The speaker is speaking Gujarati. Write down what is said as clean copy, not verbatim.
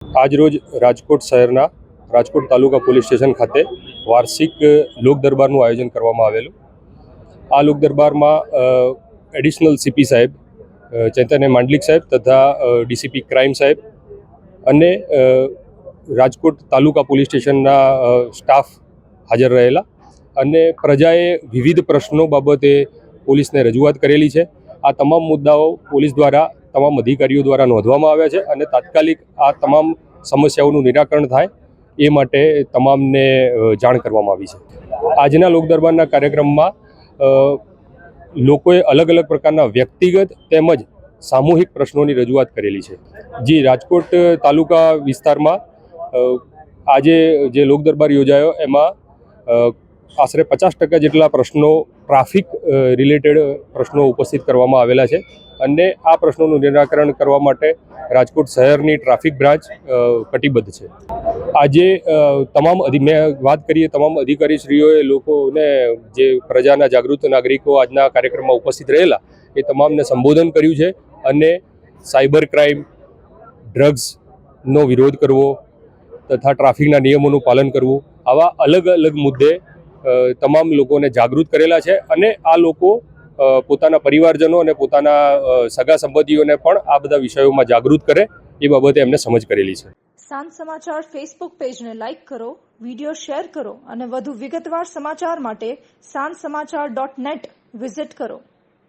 આજરોજ રાજકોટ શહેરના રાજકોટ તાલુકા પોલીસ સ્ટેશન ખાતે વાર્ષિક લોક દરબારનું આયોજન કરવામાં આવેલું। આ લોક દરબારમાં એડિશનલ સીપી સાહેબ ચૈતન્ય માંડલિક સાહેબ તથા ડીસીપી ક્રાઇમ સાહેબ અને રાજકોટ તાલુકા પોલીસ સ્ટેશનના સ્ટાફ હાજર રહેલા અને પ્રજાએ વિવિધ પ્રશ્નો બાબતે પોલીસને રજૂઆત કરેલી છે। આ તમામ મુદ્દાઓ પોલીસ દ્વારા તમામ અધિકારીઓ દ્વારા નોંધવામાં આવ્યા છે અને તાત્કાલિક આ તમામ સમસ્યાઓનું નિરાકરણ થાય એ માટે તમામને જાણ કરવામાં આવી છે। આજના લોક દરબારના કાર્યક્રમમાં લોકોએ અલગ અલગ પ્રકારના વ્યક્તિગત તેમજ સામૂહિક પ્રશ્નોની રજૂઆત કરેલી છે। જી, રાજકોટ તાલુકા વિસ્તારમાં આજે જે લોક દરબાર યોજાયો એમાં આશરે 50% જેટલા પ્રશ્નો ટ્રાફિક રિલેટેડ પ્રશ્નો ઉપસ્થિત કરવામાં આવેલા છે અને આ પ્રશ્નોનું નિરાકરણ કરવા માટે રાજકોટ શહેરની ટ્રાફિક બ્રાન્ચ કટિબદ્ધ છે। આજે મેં વાત કરીએ તમામ અધિકારીશ્રીઓએ લોકોને જે પ્રજાના જાગૃત નાગરિકો આજના કાર્યક્રમમાં ઉપસ્થિત રહેલા એ તમામને સંબોધન કર્યું છે અને સાયબર ક્રાઇમ, ડ્રગ્સનો વિરોધ કરવો તથા ટ્રાફિકના નિયમોનું પાલન કરવું, આવા અલગ અલગ મુદ્દે તમામ લોકોને જાગૃત કરેલા છે અને આ લોકો પોતાના પરિવારજનો અને પોતાના સગા સંબંધીઓને પણ આ બધા વિષયોમાં જાગૃત કરે એ બાબતે એમને સમજ કરેલી છે। સાંજ સમાચાર ફેસબુક પેજને લાઇક કરો, વિડીયો શેર કરો અને વધુ વિગતવાર સમાચાર માટે sanssamachar.net વિઝિટ કરો।